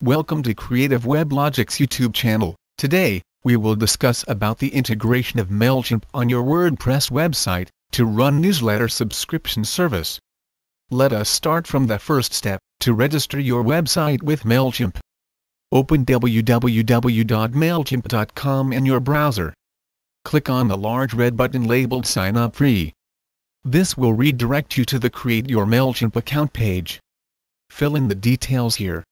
Welcome to Creative Web Logic's YouTube channel. Today, we will discuss about the integration of MailChimp on your WordPress website to run newsletter subscription service. Let us start from the first step, to register your website with MailChimp. Open www.mailchimp.com in your browser. Click on the large red button labeled Sign Up Free. This will redirect you to the Create Your MailChimp account page. Fill in the details here.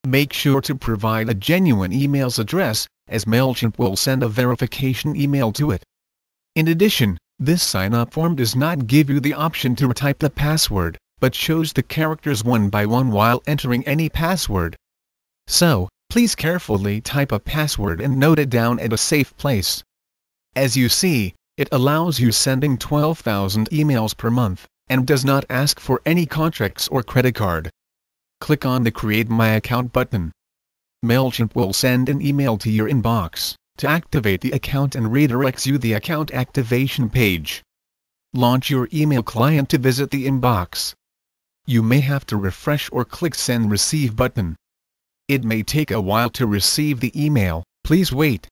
Make sure to provide a genuine email address, as MailChimp will send a verification email to it. In addition, this sign-up form does not give you the option to retype the password, but shows the characters one by one while entering any password. So, please carefully type a password and note it down at a safe place. As you see, it allows you sending 12,000 emails per month, and does not ask for any contracts or credit card. Click on the Create My Account button. MailChimp will send an email to your inbox to activate the account and redirects you to the account activation page. Launch your email client to visit the inbox. You may have to refresh or click Send Receive button. It may take a while to receive the email, please wait.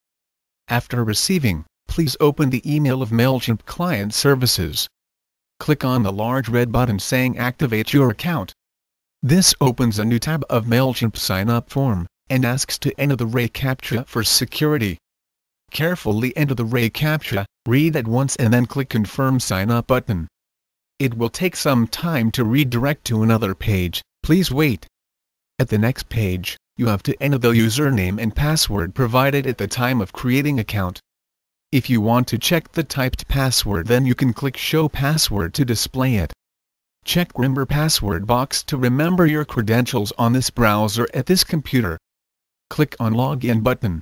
After receiving, please open the email of MailChimp Client Services. Click on the large red button saying Activate Your Account. This opens a new tab of MailChimp sign-up form, and asks to enter the reCAPTCHA for security. Carefully enter the reCAPTCHA, read it once and then click Confirm Sign Up button. It will take some time to redirect to another page, please wait. At the next page, you have to enter the username and password provided at the time of creating account. If you want to check the typed password, then you can click Show Password to display it. Check Remember Password box to remember your credentials on this browser at this computer. Click on Login button.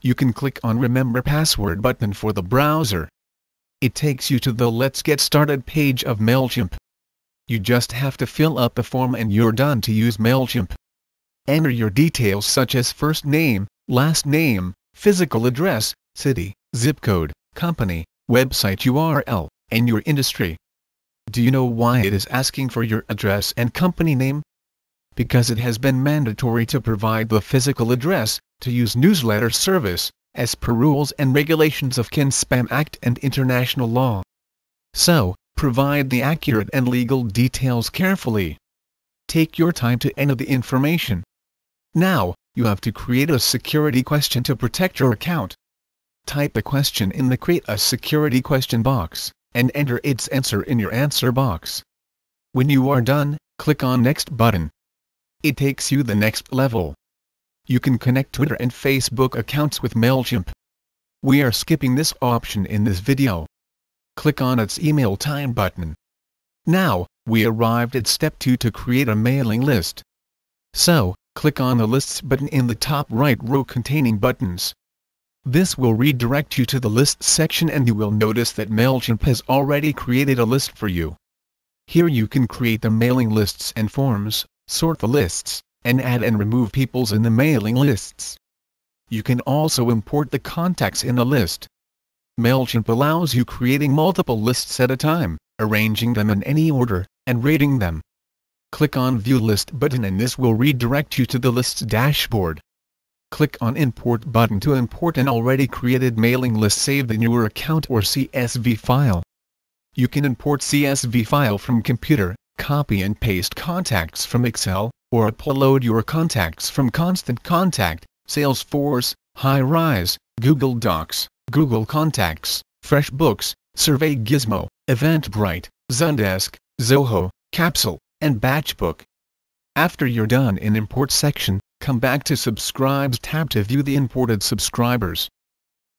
You can click on Remember Password button for the browser. It takes you to the Let's Get Started page of MailChimp. You just have to fill up the form and you're done to use MailChimp. Enter your details such as first name, last name, physical address, city, zip code, company, website URL, and your industry. Do you know why it is asking for your address and company name? Because it has been mandatory to provide the physical address to use newsletter service, as per rules and regulations of CAN-SPAM Act and international law. So, provide the accurate and legal details carefully. Take your time to enter the information. Now, you have to create a security question to protect your account. Type the question in the Create a Security Question box, and enter its answer in your answer box. When you are done, click on Next button. It takes you the next level. You can connect Twitter and Facebook accounts with MailChimp. We are skipping this option in this video. Click on its Email Time button. Now, we arrived at step 2 to create a mailing list. So, click on the Lists button in the top right row containing buttons. This will redirect you to the List section and you will notice that MailChimp has already created a list for you. Here you can create the mailing lists and forms, sort the lists, and add and remove peoples in the mailing lists. You can also import the contacts in a list. MailChimp allows you creating multiple lists at a time, arranging them in any order, and rating them. Click on View List button and this will redirect you to the Lists dashboard. Click on Import button to import an already created mailing list saved in your account or CSV file. You can import CSV file from computer, copy and paste contacts from Excel, or upload your contacts from Constant Contact, Salesforce, HighRise, Google Docs, Google Contacts, FreshBooks, Survey Gizmo, Eventbrite, Zendesk, Zoho, Capsule, and Batchbook. After you're done in Import section, come back to Subscribes tab to view the imported subscribers.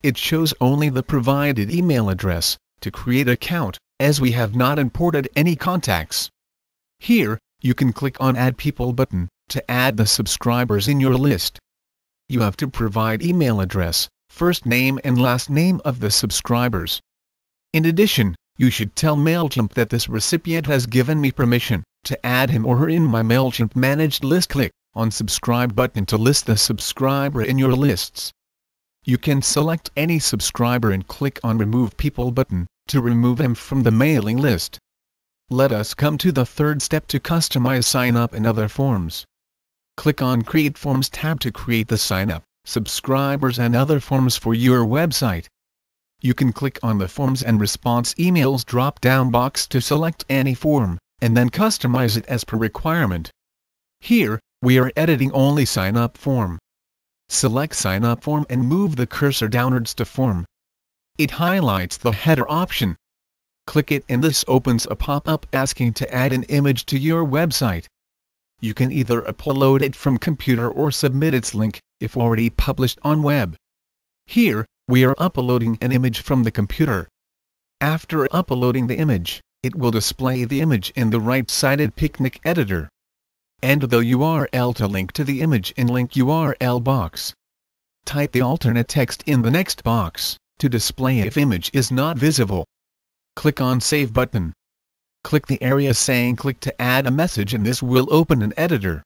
It shows only the provided email address to create account, as we have not imported any contacts. Here, you can click on Add People button to add the subscribers in your list. You have to provide email address, first name and last name of the subscribers. In addition, you should tell MailChimp that this recipient has given me permission to add him or her in my MailChimp managed list. Click on Subscribe button to list the subscriber in your lists. You can select any subscriber and click on Remove People button to remove them from the mailing list. Let us come to the third step to customize sign-up and other forms. Click on Create Forms tab to create the sign-up, subscribers and other forms for your website. You can click on the Forms and Response Emails drop-down box to select any form, and then customize it as per requirement. Here, we are editing only sign-up form. Select Sign-up Form and move the cursor downwards to Form. It highlights the header option. Click it and this opens a pop-up asking to add an image to your website. You can either upload it from computer or submit its link, if already published on web. Here, we are uploading an image from the computer. After uploading the image, it will display the image in the right-sided picnic editor. Enter the URL to link to the image in link URL box. Type the alternate text in the next box, to display if image is not visible. Click on Save button. Click the area saying click to add a message and this will open an editor.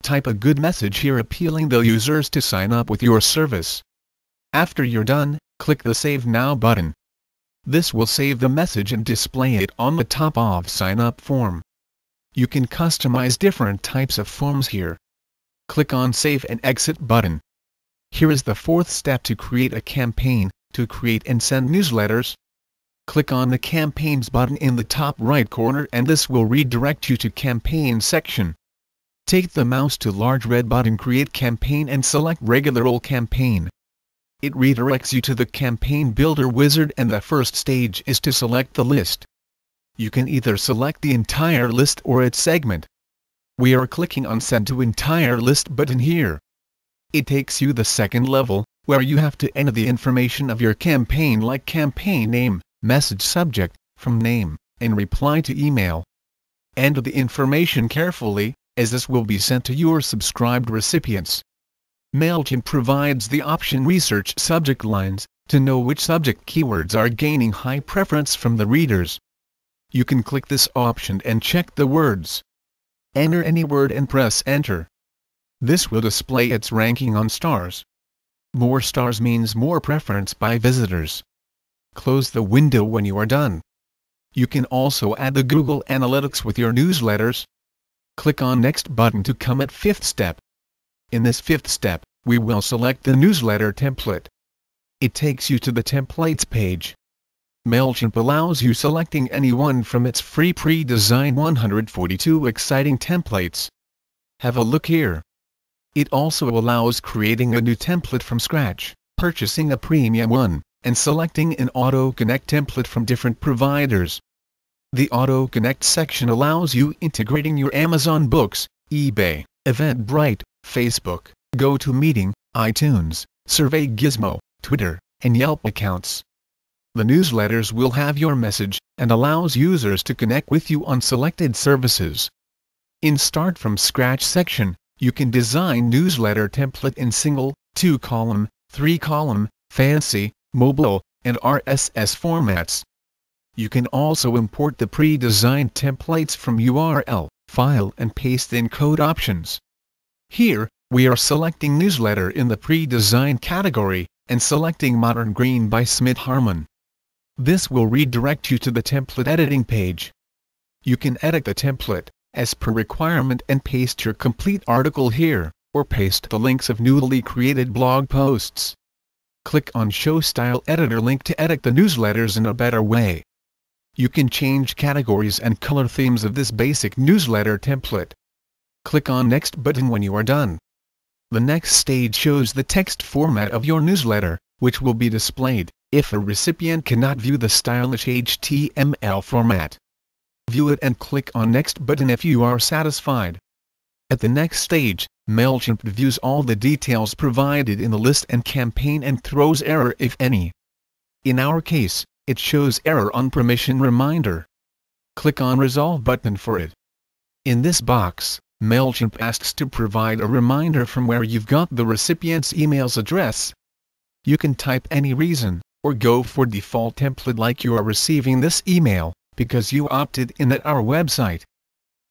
Type a good message here appealing the users to sign up with your service. After you're done, click the Save Now button. This will save the message and display it on the top of sign-up form. You can customize different types of forms here. Click on Save and Exit button. Here is the fourth step to create a campaign, to create and send newsletters. Click on the Campaigns button in the top right corner and this will redirect you to Campaign section. Take the mouse to large red button Create Campaign and select Regular Old Campaign. It redirects you to the Campaign Builder wizard and the first stage is to select the list. You can either select the entire list or its segment. We are clicking on Send to Entire List button here. It takes you the second level, where you have to enter the information of your campaign like campaign name, message subject, from name, and reply to email. Enter the information carefully, as this will be sent to your subscribed recipients. MailChimp provides the option Research Subject Lines, to know which subject keywords are gaining high preference from the readers. You can click this option and check the words. Enter any word and press Enter. This will display its ranking on stars. More stars means more preference by visitors. Close the window when you are done. You can also add the Google Analytics with your newsletters. Click on Next button to come at fifth step. In this fifth step, we will select the newsletter template. It takes you to the Templates page. MailChimp allows you selecting any one from its free pre-designed 142 exciting templates. Have a look here. It also allows creating a new template from scratch, purchasing a premium one, and selecting an Auto-Connect template from different providers. The Auto-Connect section allows you integrating your Amazon Books, eBay, Eventbrite, Facebook, GoToMeeting, iTunes, Survey Gizmo, Twitter, and Yelp accounts. The newsletters will have your message, and allows users to connect with you on selected services. In Start from Scratch section, you can design newsletter template in single, 2-column, 3-column, fancy, mobile, and RSS formats. You can also import the pre-designed templates from URL, file and paste in code options. Here, we are selecting newsletter in the pre-designed category, and selecting Modern Green by Smith Harmon. This will redirect you to the template editing page. You can edit the template, as per requirement and paste your complete article here, or paste the links of newly created blog posts. Click on Show Style Editor link to edit the newsletters in a better way. You can change categories and color themes of this basic newsletter template. Click on Next button when you are done. The next stage shows the text format of your newsletter, which will be displayed if a recipient cannot view the stylish HTML format. View it and click on Next button if you are satisfied. At the next stage, MailChimp views all the details provided in the list and campaign and throws error if any. In our case, it shows error on permission reminder. Click on Resolve button for it. In this box, MailChimp asks to provide a reminder from where you've got the recipient's email's address. You can type any reason, or go for default template like you are receiving this email, because you opted in at our website.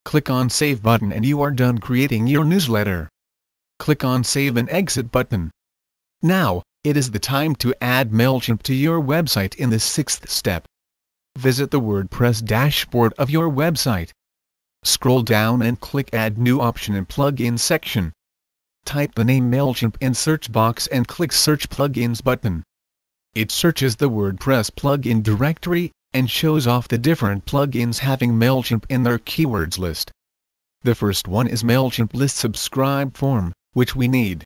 Click on Save button and you are done creating your newsletter. Click on Save and Exit button. Now, it is the time to add MailChimp to your website in the sixth step. Visit the WordPress dashboard of your website. Scroll down and click Add New option in Plugin section. Type the name MailChimp in search box and click Search Plugins button. It searches the WordPress plugin directory and shows off the different plugins having MailChimp in their keywords list. The first one is MailChimp List Subscribe Form, which we need.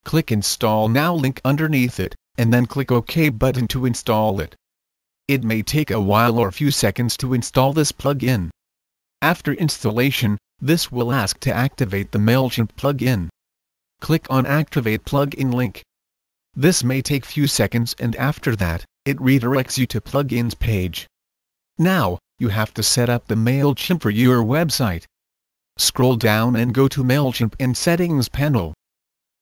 Click Install Now link underneath it, and then click OK button to install it. It may take a while or few seconds to install this plugin. After installation, this will ask to activate the MailChimp plugin. Click on Activate Plugin link. This may take few seconds, and after that, it redirects you to Plugins page. Now, you have to set up the MailChimp for your website. Scroll down and go to MailChimp in Settings panel.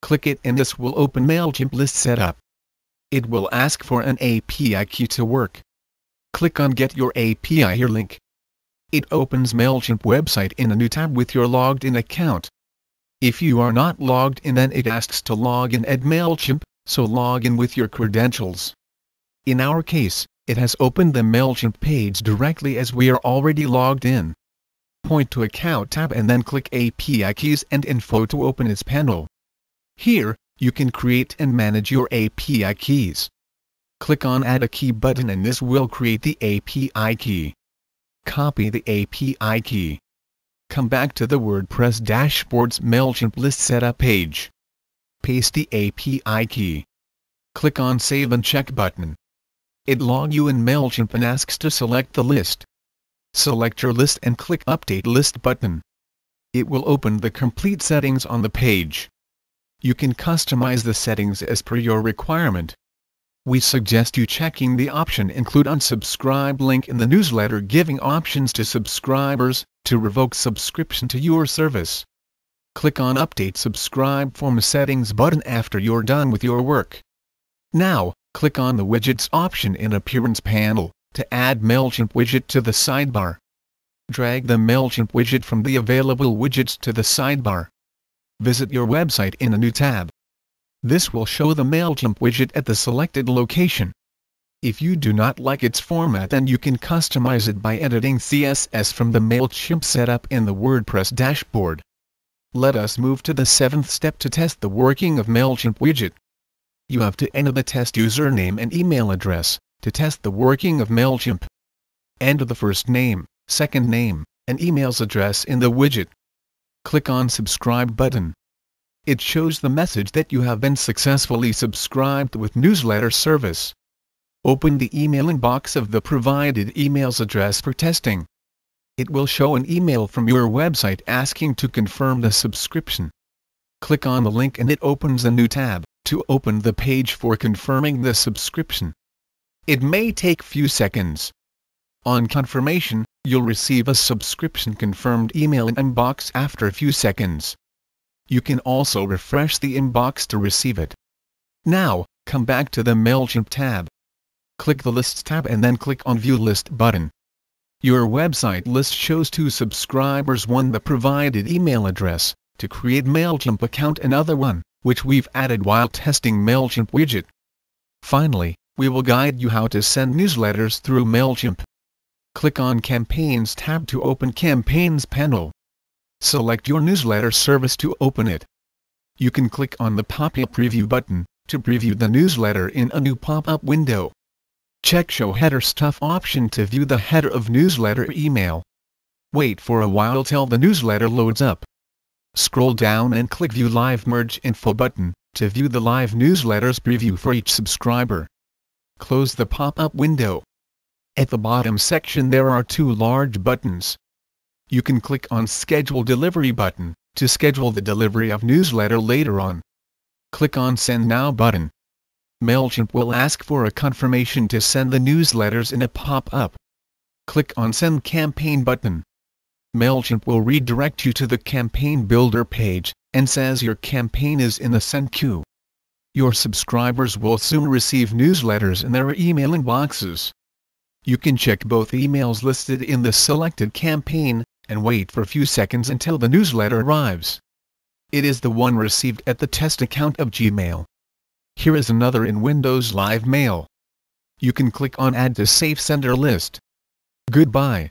Click it and this will open MailChimp List Setup. It will ask for an API key to work. Click on Get Your API here link. It opens MailChimp website in a new tab with your logged in account. If you are not logged in, then it asks to log in at MailChimp, so log in with your credentials. In our case, it has opened the MailChimp page directly as we are already logged in. Point to Account tab and then click API Keys and Info to open its panel. Here, you can create and manage your API keys. Click on Add a Key button and this will create the API key. Copy the API key. Come back to the WordPress dashboard's MailChimp List Setup page. Paste the API key. Click on Save and Check button. It logs you in MailChimp and asks to select the list. Select your list and click Update List button. It will open the complete settings on the page. You can customize the settings as per your requirement. We suggest you checking the option Include Unsubscribe link in the newsletter, giving options to subscribers to revoke subscription to your service. Click on Update Subscribe Form Settings button after you're done with your work. Now, click on the Widgets option in Appearance panel to add MailChimp widget to the sidebar. Drag the MailChimp widget from the available widgets to the sidebar. Visit your website in a new tab. This will show the MailChimp widget at the selected location. If you do not like its format, then you can customize it by editing CSS from the MailChimp setup in the WordPress dashboard. Let us move to the 7th step to test the working of MailChimp widget. You have to enter the test username and email address to test the working of MailChimp. Enter the first name, second name, and email's address in the widget. Click on Subscribe button. It shows the message that you have been successfully subscribed with newsletter service. Open the emailing box of the provided email's address for testing. It will show an email from your website asking to confirm the subscription. Click on the link and it opens a new tab to open the page for confirming the subscription. It may take few seconds. On confirmation, you'll receive a subscription confirmed email in inbox after a few seconds. You can also refresh the inbox to receive it. Now, come back to the MailChimp tab. Click the Lists tab and then click on View List button. Your website list shows 2 subscribers, one the provided email address to create MailChimp account, another one which we've added while testing MailChimp widget. Finally, we will guide you how to send newsletters through MailChimp. Click on Campaigns tab to open Campaigns panel. Select your newsletter service to open it. You can click on the pop-up preview button to preview the newsletter in a new pop-up window. Check Show Header Stuff option to view the header of newsletter email. Wait for a while till the newsletter loads up. Scroll down and click View Live Merge Info button to view the live newsletters preview for each subscriber. Close the pop-up window. At the bottom section there are 2 large buttons. You can click on Schedule Delivery button to schedule the delivery of newsletter later on. Click on Send Now button. MailChimp will ask for a confirmation to send the newsletters in a pop-up. Click on Send Campaign button. MailChimp will redirect you to the Campaign Builder page and says your campaign is in the send queue. Your subscribers will soon receive newsletters in their email inboxes. You can check both emails listed in the selected campaign and wait for a few seconds until the newsletter arrives. It is the one received at the test account of Gmail. Here is another in Windows Live Mail. You can click on Add to Safe Sender List. Goodbye.